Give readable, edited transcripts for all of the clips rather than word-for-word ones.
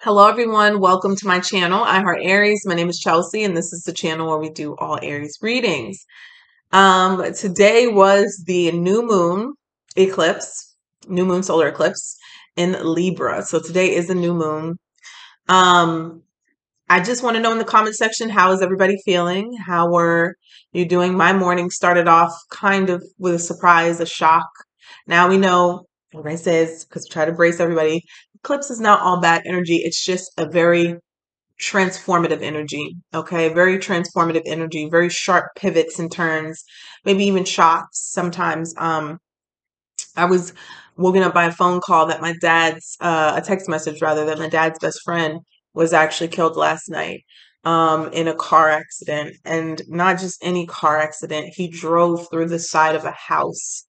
Hello, everyone. Welcome to my channel. I Heart Aries. My name is Chelsea, and this is the channel where we do all Aries readings. Today was the new moon eclipse, new moon solar eclipse in Libra. So today is the new moon. Um, I just want to know in the comment section, how is everybody feeling? How were you doing? My morning started off kind of with a surprise, a shock. Now we know, everybody says, because we try to brace everybody, eclipse is not all bad energy. It's just a very transformative energy. Okay, very transformative energy, very sharp pivots and turns, maybe even shocks sometimes. I was woken up by a phone call that my dad's a text message rather, that my dad's best friend was actually killed last night in a car accident. And not just any car accident, he drove through the side of a house.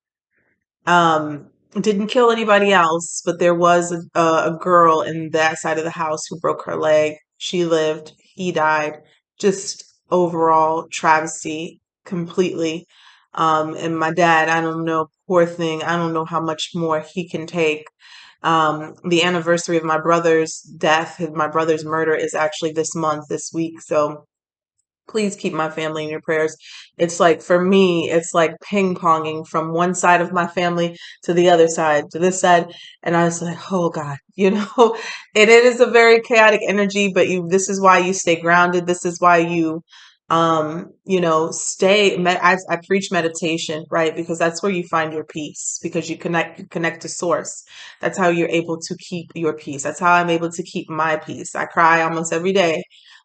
Didn't kill anybody else, but there was a girl in that side of the house who broke her leg. She lived, he died. Just overall travesty completely. And my dad, I don't know, poor thing, I don't know how much more he can take. The anniversary of my brother's death, my brother's murder, is actually this month, this week. So please keep my family in your prayers. It's like, for me, it's like ping ponging from one side of my family to the other side, to this side. And I was like, oh God, and it is a very chaotic energy, but this is why you stay grounded. This is why you, I preach meditation, right? Because that's where you find your peace, because you connect to source. That's how you're able to keep your peace. That's how I'm able to keep my peace. I cry almost every day,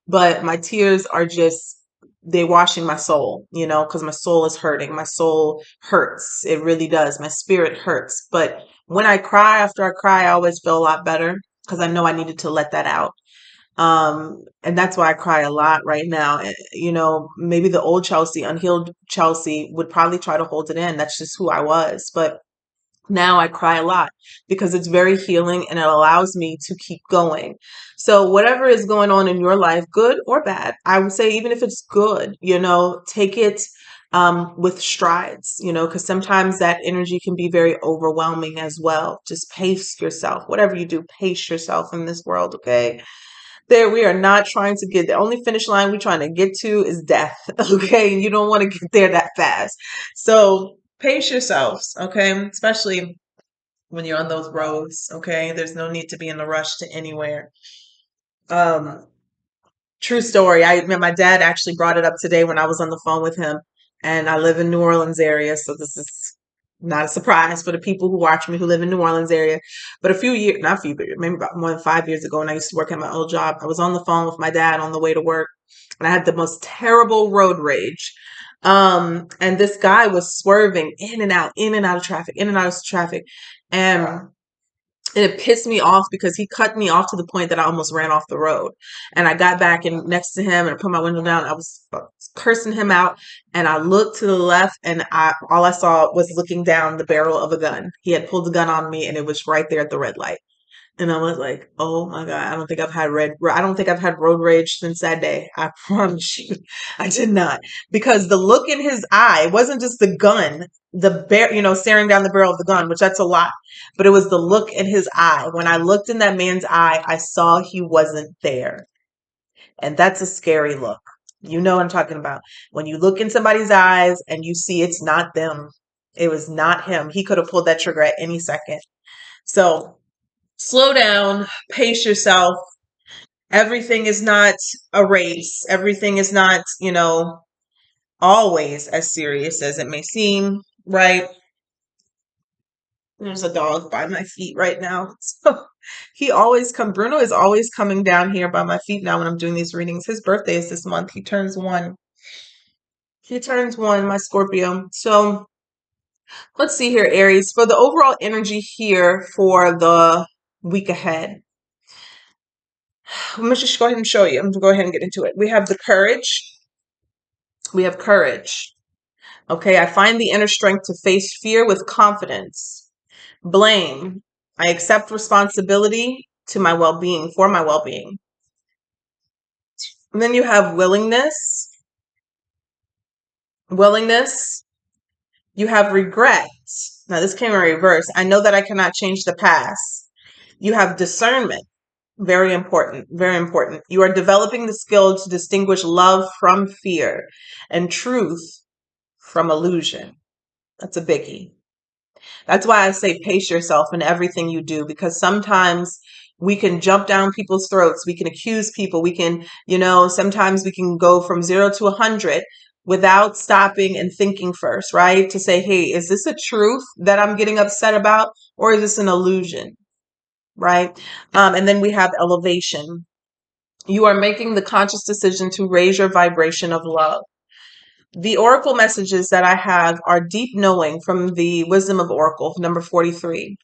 but my tears are just, they're washing my soul, because my soul is hurting. My soul hurts. It really does. My spirit hurts. But when I cry, after I cry, I always feel a lot better, because I know I needed to let that out. And that's why I cry a lot right now. Maybe the old Chelsea, unhealed Chelsea, would probably try to hold it in. That's just who I was. But now I cry a lot because it's very healing and it allows me to keep going. So whatever is going on in your life, good or bad, I would say, even if it's good, take it with strides, because sometimes that energy can be very overwhelming as well. Just pace yourself. Whatever you do, pace yourself in this world, okay? There, we are not trying to get, the only finish line we're trying to get to is death, okay? And you don't want to get there that fast. So pace yourselves, okay? Especially when you're on those roads, okay? There's no need to be in a rush to anywhere. Um, True story. My dad actually brought it up today when I was on the phone with him, and I live in New Orleans area, so this is not a surprise for the people who watch me who live in New Orleans area. But a few years, not a few, but maybe about more than 5 years ago, when I used to work at my old job, I was on the phone with my dad on the way to work, and I had the most terrible road rage. And this guy was swerving in and out of traffic, in and out of traffic, and it pissed me off because he cut me off to the point that I almost ran off the road. And I got back in next to him and I put my window down. I was cursing him out, and I looked to the left, and all I saw was looking down the barrel of a gun. He had pulled the gun on me, and it was right there at the red light. And I was like, oh my God, I don't think I've had road rage since that day. I promise you, I did not. Because the look in his eye wasn't just the gun, staring down the barrel of the gun, which that's a lot, but it was the look in his eye. When I looked in that man's eye, I saw he wasn't there. And that's a scary look. You know what I'm talking about. When you look in somebody's eyes and you see it's not them, it was not him. He could have pulled that trigger at any second. So slow down, pace yourself. Everything is not a race. Everything is not, always as serious as it may seem, right? There's a dog by my feet right now. So Bruno is always coming down here by my feet now when I'm doing these readings. His birthday is this month. He turns one. He turns one, my Scorpio. So let's see here, Aries. For the overall energy here for the week ahead, I'm going to just go ahead and show you. I'm going to go ahead and get into it. We have the courage. We have courage. Okay, I find the inner strength to face fear with confidence. Blame. I accept responsibility to my well-being, for my well-being. And then you have willingness. Willingness. You have regret. Now this came in reverse. I know that I cannot change the past. You have discernment. Very important. Very important. You are developing the skill to distinguish love from fear and truth from illusion. That's a biggie. That's why I say pace yourself in everything you do, because sometimes we can jump down people's throats. We can accuse people. We can, sometimes we can go from 0 to 100 without stopping and thinking first, right? To say, hey, is this a truth that I'm getting upset about, or is this an illusion, right? And then we have elevation. You are making the conscious decision to raise your vibration of love. The oracle messages that I have are deep knowing from the Wisdom of Oracle, number 43.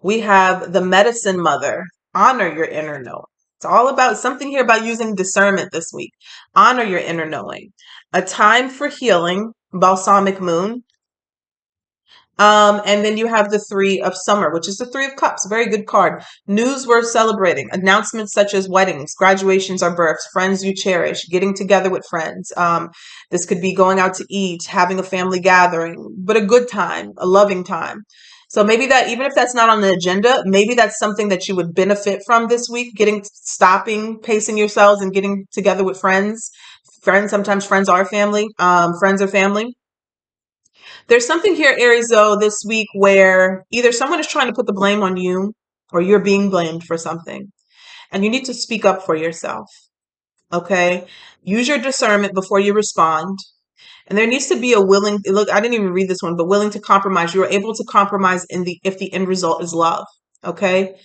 We have the medicine mother. Honor your inner knowing. It's all about something here about using discernment this week. Honor your inner knowing. A time for healing, balsamic moon. And then you have the Three of Summer, which is the Three of Cups. Very good card. News worth celebrating. Announcements such as weddings, graduations or births, friends you cherish, getting together with friends. This could be going out to eat, having a family gathering, but a good time, a loving time. So maybe that, even if that's not on the agenda, maybe that's something that you would benefit from this week, stopping, pacing yourselves and getting together with friends. Sometimes friends are family. Friends are family. There's something here, Aries, though, this week where either someone is trying to put the blame on you or you're being blamed for something. And you need to speak up for yourself. Okay? Use your discernment before you respond. And there needs to be a willing, look, I didn't even read this one, but willing to compromise. You're able to compromise if the end result is love. Okay?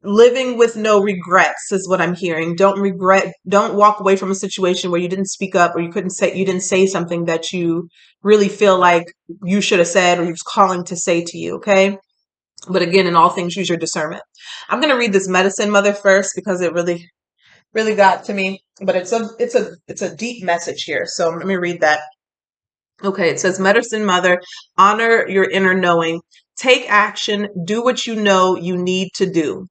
Living with no regrets is what I'm hearing. Don't walk away from a situation where you didn't speak up or you didn't say something that you really feel like you should have said or you're calling to say to you, okay? But again, in all things, use your discernment. I'm going to read this medicine mother first because it really, really got to me, but it's a deep message here. So let me read that. Okay, it says medicine mother, honor your inner knowing, take action, do what you know you need to do.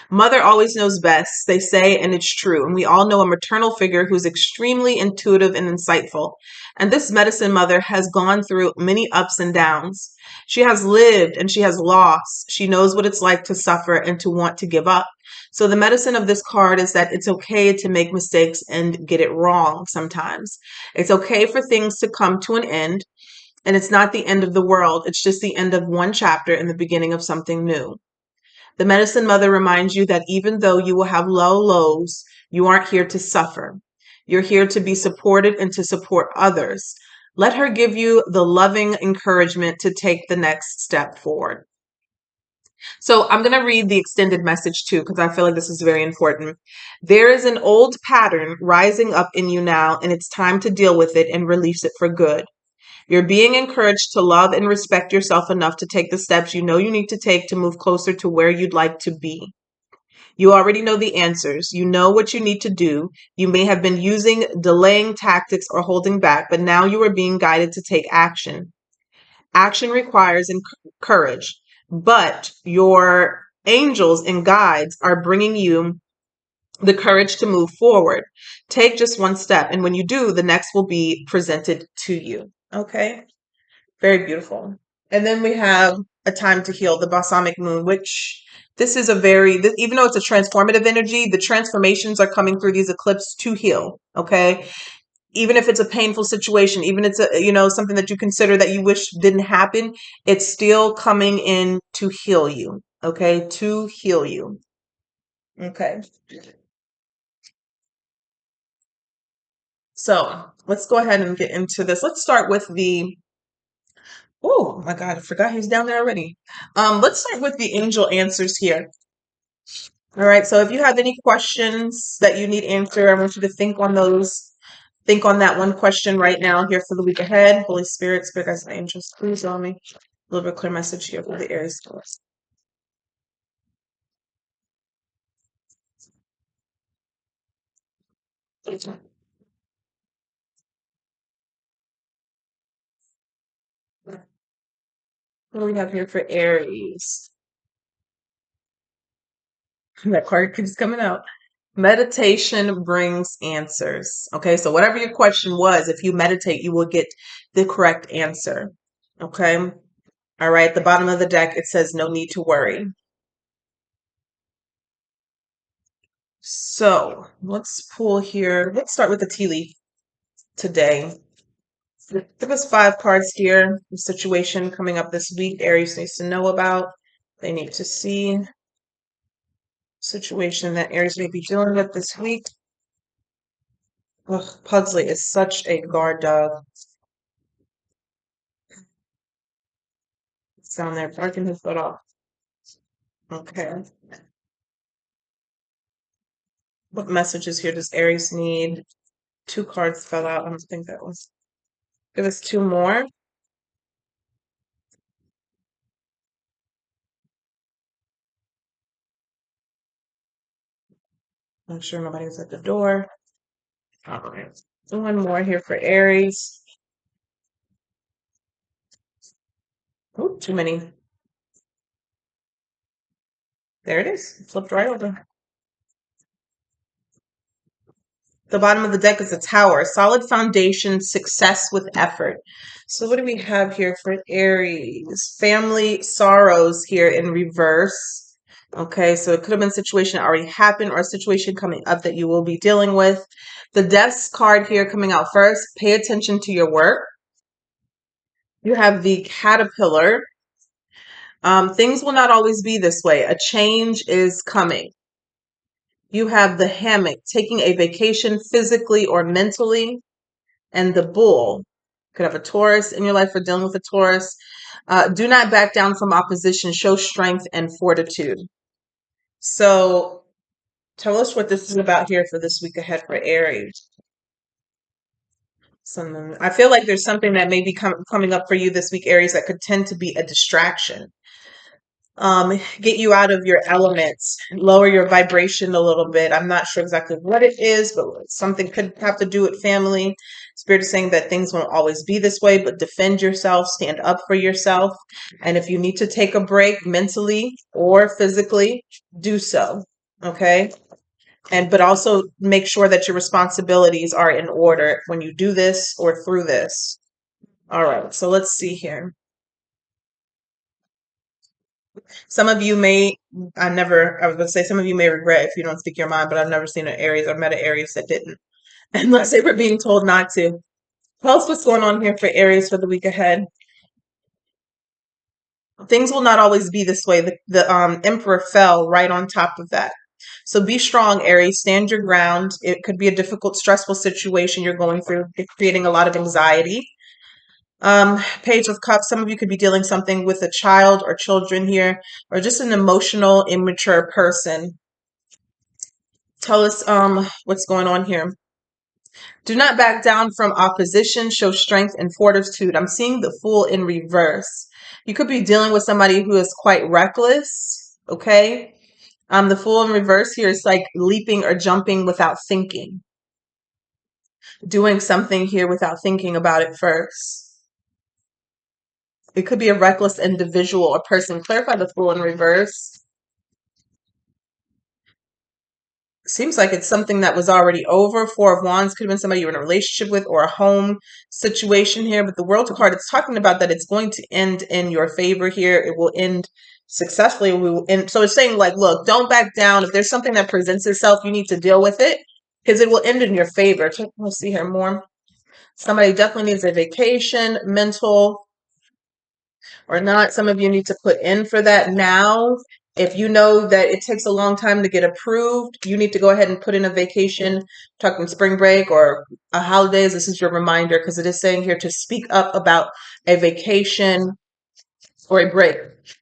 Mother always knows best, they say, and it's true. And we all know a maternal figure who's extremely intuitive and insightful. And this medicine mother has gone through many ups and downs. She has lived and she has lost. She knows what it's like to suffer and to want to give up. So the medicine of this card is that it's okay to make mistakes and get it wrong sometimes. It's okay for things to come to an end. And it's not the end of the world. It's just the end of one chapter and the beginning of something new. The medicine mother reminds you that even though you will have low lows, you aren't here to suffer. You're here to be supported and to support others. Let her give you the loving encouragement to take the next step forward. So I'm going to read the extended message too, because I feel like this is very important. There is an old pattern rising up in you now, and it's time to deal with it and release it for good. You're being encouraged to love and respect yourself enough to take the steps you know you need to take to move closer to where you'd like to be. You already know the answers. You know what you need to do. You may have been using delaying tactics or holding back, but now you are being guided to take action. Action requires courage, but your angels and guides are bringing you the courage to move forward. Take just one step, and when you do, the next will be presented to you. Okay? Very beautiful. And then we have a time to heal, the balsamic moon, which this is even though it's a transformative energy, the transformations are coming through these eclipses to heal. Okay. Even if it's a painful situation, even if it's something that you consider that you wish didn't happen, it's still coming in to heal you. Okay. To heal you. Okay. So let's go ahead and get into this. Let's start with oh my God, I forgot he's down there already. Let's start with the angel answers here. All right, so if you have any questions that you need answered, I want you to think on those. Think on that one question right now here for the week ahead. Holy Spirit, Spirit guides and angels, please allow me a little bit clear message here for the Aries stars. What do we have here for Aries? That card keeps coming out. Meditation brings answers. Okay, so whatever your question was, if you meditate, you will get the correct answer. Okay. All right, the bottom of the deck, it says no need to worry. So let's pull here. Let's start with the tea leaf today. Give us 5 cards here. The situation coming up this week, Aries needs to know about. They need to see situation that Aries may be dealing with this week. Ugh, Pugsley is such a guard dog. It's down there barking his butt off. Okay. What messages here does Aries need? 2 cards fell out. I don't think that was. Give us 2 more. I'm sure nobody's at the door. All right. 1 more here for Aries. Oh, too many. There it is. Flipped right over. The bottom of the deck is a tower. Solid foundation, success with effort. So what do we have here for Aries? Family sorrows here in reverse. Okay, so it could have been a situation that already happened or a situation coming up that you will be dealing with. The Death's card here coming out first. Pay attention to your work. You have the Caterpillar. Things will not always be this way. A change is coming. You have the Hammock, taking a vacation physically or mentally. And the Bull. Could have a Taurus in your life or dealing with a Taurus. Do not back down from opposition. Show strength and fortitude. So tell us what this is about here for this week ahead for Aries. I feel like there's something that may be coming up for you this week, Aries, that could tend to be a distraction. Get you out of your elements, lower your vibration a little bit. I'm not sure exactly what it is, but something could have to do with family. Spirit is saying that things won't always be this way, but defend yourself, stand up for yourself. And if you need to take a break mentally or physically, do so. Okay. But also make sure that your responsibilities are in order when you do this or through this. All right. So let's see here. Some of you may, I was going to say, some of you may regret if you don't speak your mind, but I've never seen an Aries or met an Aries that didn't, unless they were being told not to. Tell us what's going on here for Aries for the week ahead. Things will not always be this way. The Emperor fell right on top of that. So be strong, Aries. Stand your ground. It could be a difficult, stressful situation you're going through, creating a lot of anxiety. Page of Cups. Some of you could be dealing something with a child or children here, or just an emotional, immature person. Tell us what's going on here. Do not back down from opposition. Show strength and fortitude. I'm seeing the Fool in reverse. You could be dealing with somebody who is quite reckless. Okay. The Fool in reverse here is like leaping or jumping without thinking. Doing something here without thinking about it first. It could be a reckless individual or person. Clarify the Fool in reverse. Seems like it's something that was already over. 4 of Wands could have been somebody you're in a relationship with or a home situation here. But the World card, it's talking about that it's going to end in your favor here. It will end successfully. So it's saying like, look, don't back down. If there's something that presents itself, you need to deal with it because it will end in your favor. Let's see here more. Somebody definitely needs a vacation, mental or not. Some of you need to put in for that now. If you know that it takes a long time to get approved, you need to go ahead and put in a vacation, talking spring break or a holidays. This is your reminder because it is saying here to speak up about a vacation or a break.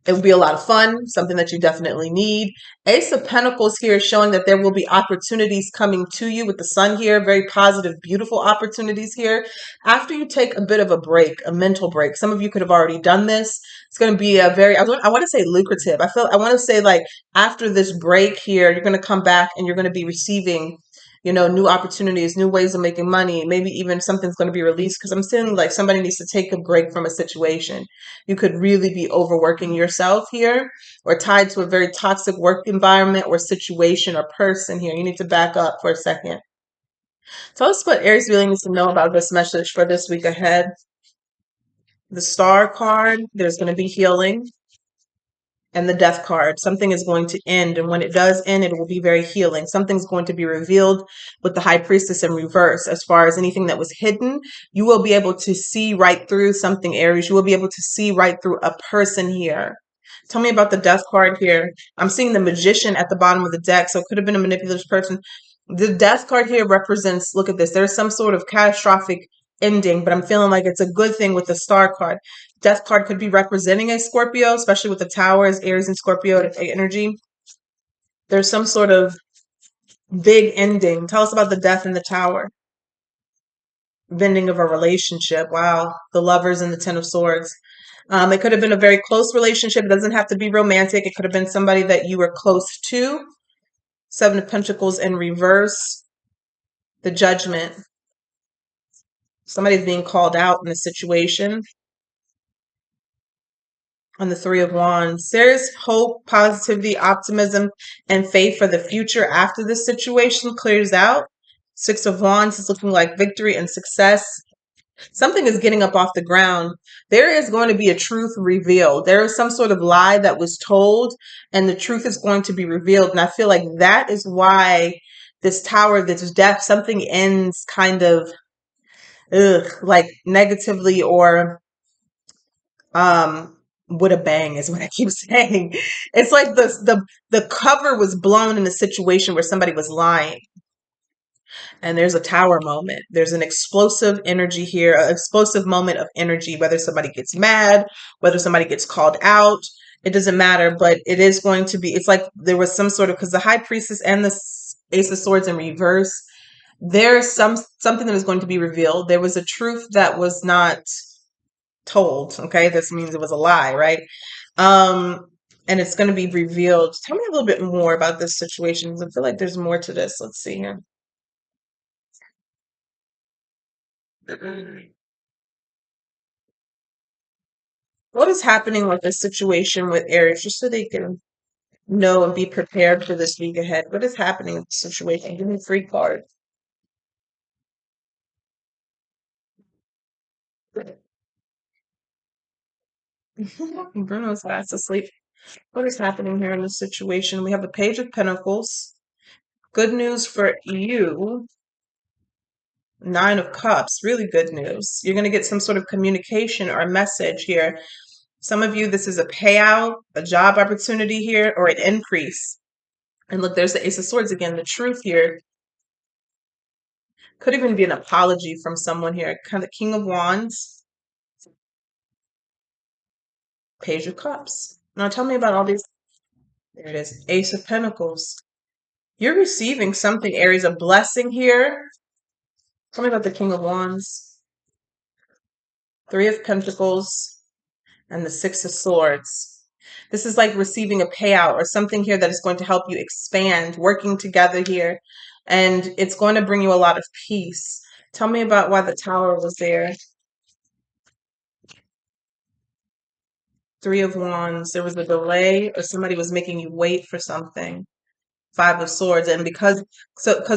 It will be a lot of fun, something that you definitely need. Ace of Pentacles here is showing that there will be opportunities coming to you with the sun here. Very positive, beautiful opportunities here. After you take a bit of a break, a mental break, some of you could have already done this. It's going to be a very, I want to say lucrative. I want to say like after this break here, you're going to come back and you're going to be receiving new opportunities, new ways of making money. Maybe even something's going to be released because I'm seeing like somebody needs to take a break from a situation. You could really be overworking yourself here or tied to a very toxic work environment or situation or person here. You need to back up for a second. Tell us what Aries really needs to know about this message for this week ahead. The Star card, there's going to be healing. and the death card. Something is going to end, and when it does end, it will be very healing. Something's going to be revealed with the high priestess in reverse. As far as anything that was hidden, you will be able to see right through something, Aries. You will be able to see right through a person here. Tell me about the death card here. I'm seeing the magician at the bottom of the deck, so it could have been a manipulative person. The death card here represents, look at this, there's some sort of catastrophic ending, but I'm feeling like it's a good thing with the star card. Death card could be representing a Scorpio, especially with the towers, Aries and Scorpio energy. There's some sort of big ending. Tell us about the death in the tower. Ending of a relationship. Wow. The lovers and the Ten of Swords. It could have been a very close relationship. It doesn't have to be romantic. It could have been somebody that you were close to. Seven of Pentacles in reverse. The Judgment. Somebody's being called out in a situation. On the Three of Wands. There's hope, positivity, optimism, and faith for the future after this situation clears out. Six of Wands is looking like victory and success. Something is getting up off the ground. There is going to be a truth revealed. There is some sort of lie that was told, and the truth is going to be revealed. And I feel like that is why this tower, this death, something ends kind of like negatively or with a bang is what I keep saying. It's like the cover was blown in a situation where somebody was lying. And there's a tower moment. There's an explosive energy here, an explosive moment of energy, whether somebody gets mad, whether somebody gets called out, it doesn't matter, but it is going to be, it's like there was some sort of, because the high priestess and the ace of swords in reverse, there's something that is going to be revealed. There was a truth that was not told. Okay. This means it was a lie, right? And it's going to be revealed. Tell me a little bit more about this situation. I feel like there's more to this. Let's see here. What is happening with this situation with Aries, just so they can know and be prepared for this week ahead? What is happening with the situation? Give me a free card. Bruno's fast asleep. What is happening here in this situation? We have the Page of Pentacles. Good news for you. Nine of Cups. Really good news. You're going to get some sort of communication or a message here. Some of you, this is a payout, a job opportunity here, or an increase. And look, there's the Ace of Swords again. The truth here could even be an apology from someone here. Kind of King of Wands, Page of Cups. Now tell me about all these. There it is. Ace of Pentacles. You're receiving something, Aries, a blessing here. Tell me about the King of Wands, Three of Pentacles, and the Six of Swords. This is like receiving a payout or something here that is going to help you expand, working together here. And it's going to bring you a lot of peace. Tell me about why the Tower was there. Three of Wands. There was a delay or somebody was making you wait for something. Five of Swords. And because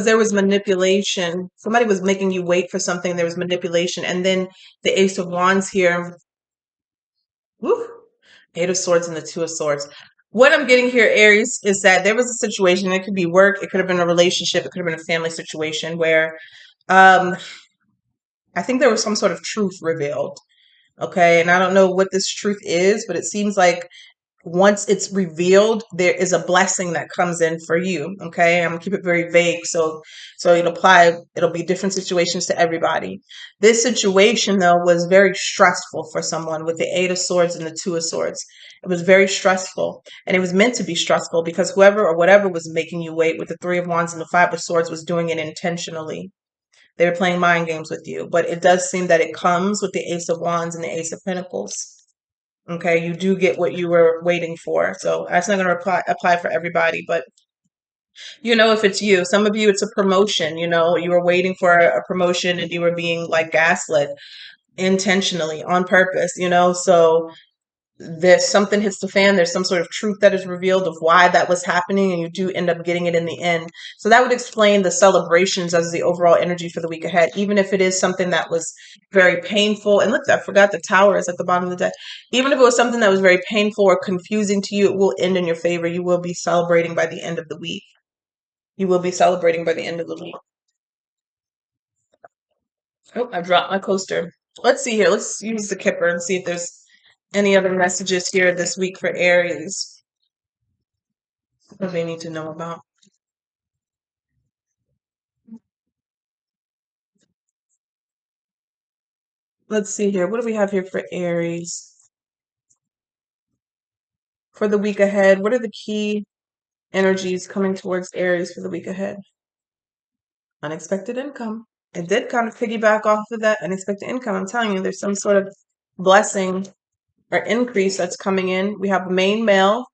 there was manipulation, somebody was making you wait for something, there was manipulation. And then the Ace of Wands here. Woo, Eight of Swords and the Two of Swords. What I'm getting here, Aries, is that there was a situation. It could be work. It could have been a relationship. It could have been a family situation where I think there was some sort of truth revealed. Okay. And I don't know what this truth is, but it seems like once it's revealed, there is a blessing that comes in for you. Okay. I'm gonna keep it very vague. So it'll be different situations to everybody. This situation though was very stressful for someone with the Eight of Swords and the Two of Swords. It was very stressful, and it was meant to be stressful because whoever or whatever was making you wait with the Three of Wands and the Five of Swords was doing it intentionally. They were playing mind games with you, but it does seem that it comes with the Ace of Wands and the Ace of Pentacles. Okay, you do get what you were waiting for. So that's not going to apply for everybody, but if it's you, some of you, it's a promotion. You were waiting for a promotion and you were being like gaslit intentionally on purpose. So there's something hits the fan, there's some sort of truth that is revealed of why that was happening, and you do end up getting it in the end. So that would explain the celebrations as the overall energy for the week ahead, even if it is something that was very painful. And look, I forgot the tower is at the bottom of the deck. Even if it was something that was very painful or confusing to you, it will end in your favor. You will be celebrating by the end of the week. You will be celebrating by the end of the week. Oh, I dropped my coaster. Let's see here. Let's use the Kipper and see if there's any other messages here this week for Aries that they need to know about. Let's see here. What do we have here for Aries for the week ahead? What are the key energies coming towards Aries for the week ahead? Unexpected income. It did kind of piggyback off of that unexpected income. I'm telling you, there's some sort of blessing or increase that's coming in. We have main male.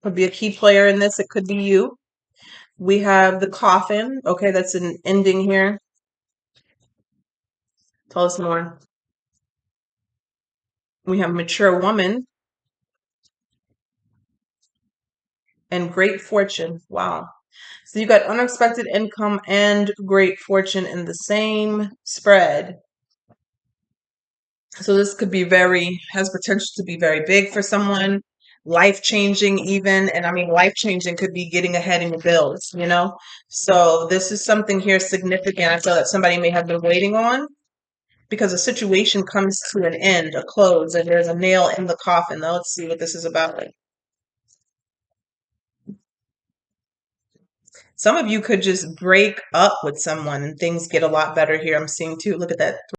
Could be a key player in this. It could be you. We have the coffin. Okay, that's an ending here. Tell us more. We have mature woman and great fortune. Wow. So you got unexpected income and great fortune in the same spread. So this could be has potential to be very big for someone, life changing even. And I mean, life changing could be getting ahead in your bills, you know? So this is something here significant. I feel that somebody may have been waiting on because a situation comes to an end, a close, and there's a nail in the coffin. Now let's see what this is about. Some of you could just break up with someone and things get a lot better here. I'm seeing too. Look at that.